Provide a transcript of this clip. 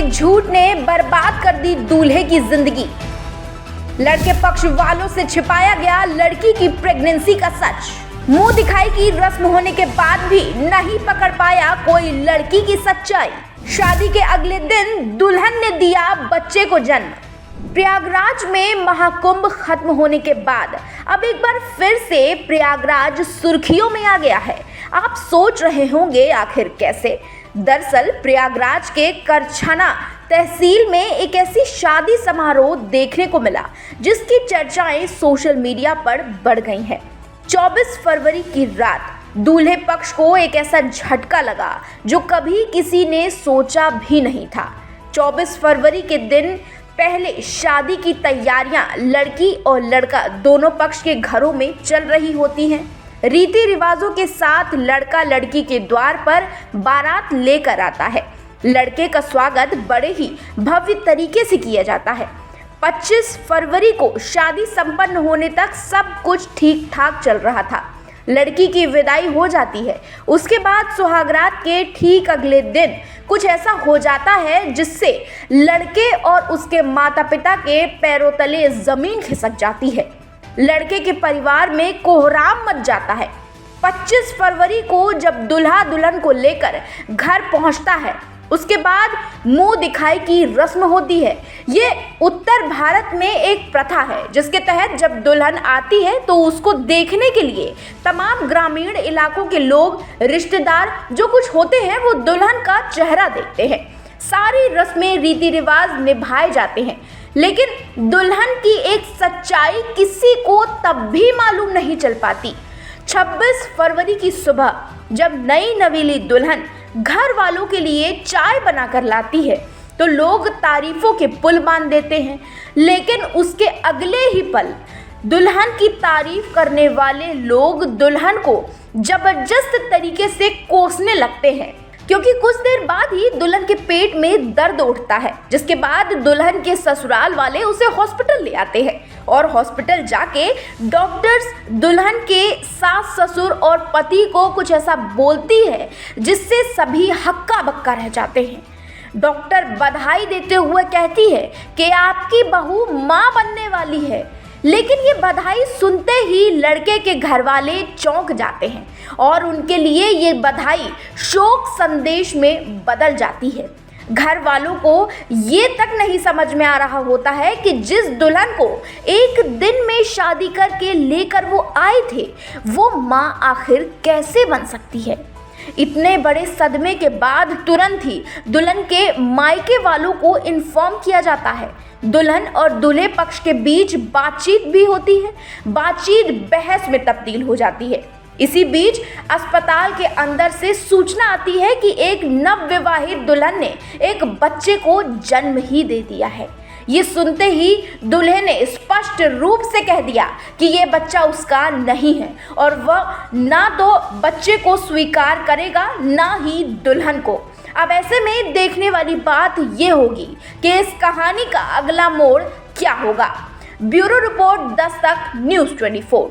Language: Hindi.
एक झूठ ने बर्बाद कर दी दूल्हे की जिंदगी। लड़के पक्ष वालों से छिपाया गया लड़की की प्रेगनेंसी का सच। मुंह दिखाई की रस्म होने के बाद भी नहीं पकड़ पाया कोई लड़की की सच्चाई। शादी के अगले दिन दुल्हन ने दिया बच्चे को जन्म। प्रयागराज में महाकुंभ खत्म होने के बाद अब एक बार फिर से प्रयागराज सुर्खियों में आ गया है। आप सोच रहे होंगे आखिर कैसे? दरअसल प्रयागराज के करछना तहसील में एक ऐसी शादी समारोह देखने को मिला जिसकी चर्चाएं सोशल मीडिया पर बढ़ गई हैं। 24 फरवरी की रात दूल्हे पक्ष को एक ऐसा झटका लगा जो कभी किसी ने सोचा भी नहीं था। 24 फरवरी के दिन पहले शादी की तैयारियां लड़की और लड़का दोनों पक्ष के घरों में चल रही होती हैं। रीति रिवाजों के साथ लड़का लड़की के द्वार पर बारात लेकर आता है। लड़के का स्वागत बड़े ही भव्य तरीके से किया जाता है। 25 फरवरी को शादी संपन्न होने तक सब कुछ ठीक ठाक चल रहा था। लड़की की विदाई हो जाती है। उसके बाद सुहागरात के ठीक अगले दिन कुछ ऐसा हो जाता है जिससे लड़के और उसके माता पिता के पैरों तले जमीन खिसक जाती है। लड़के के परिवार में कोहराम मच जाता है। 25 फरवरी को जब दूल्हा दुल्हन को लेकर घर पहुंचता है उसके बाद मुंह दिखाई की रस्म होती है। ये उत्तर भारत में एक प्रथा है जिसके तहत जब दुल्हन आती है तो उसको देखने के लिए तमाम ग्रामीण इलाकों के लोग, रिश्तेदार जो कुछ होते हैं वो दुल्हन का चेहरा देखते हैं। सारी रस्में रीति रिवाज निभाए जाते हैं, लेकिन दुल्हन की एक सच्चाई किसी को तब भी मालूम नहीं चल पाती। 26 फरवरी की सुबह जब नई नवेली दुल्हन घर वालों के लिए चाय बनाकर लाती है तो लोग तारीफों के पुल बांध देते हैं, लेकिन उसके अगले ही पल दुल्हन की तारीफ करने वाले लोग दुल्हन को जबरदस्त तरीके से कोसने लगते हैं, क्योंकि कुछ देर बाद ही दुल्हन के पेट में दर्द उठता है, जिसके बाद दुल्हन के ससुराल वाले उसे हॉस्पिटल ले आते हैं और हॉस्पिटल जाके डॉक्टर्स दुल्हन के सास ससुर और पति को कुछ ऐसा बोलती है जिससे सभी हक्का बक्का रह जाते हैं। डॉक्टर बधाई देते हुए कहती है कि आपकी बहू माँ बनने वाली है, लेकिन ये बधाई सुनते ही लड़के के घर वाले चौंक जाते हैं और उनके लिए ये बधाई शोक संदेश में बदल जाती है। घर वालों को ये तक नहीं समझ में आ रहा होता है कि जिस दुल्हन को एक दिन में शादी करके लेकर वो आए थे वो माँ आखिर कैसे बन सकती है। इतने बड़े सदमे के बाद तुरंत ही दुल्हन के मायके वालों को इन्फॉर्म किया जाता है। दुल्हन और दूल्हे पक्ष के बीच बातचीत भी होती है। बातचीत बहस में तब्दील हो जाती है। इसी बीच अस्पताल के अंदर से सूचना आती है कि एक नवविवाहित दुल्हन ने एक बच्चे को जन्म ही दे दिया है। ये सुनते ही दूल्हे ने स्पष्ट रूप से कह दिया कि ये बच्चा उसका नहीं है और वह ना तो बच्चे को स्वीकार करेगा ना ही दुल्हन को। अब ऐसे में देखने वाली बात ये होगी कि इस कहानी का अगला मोड़ क्या होगा। Bureau report Dastak news 24।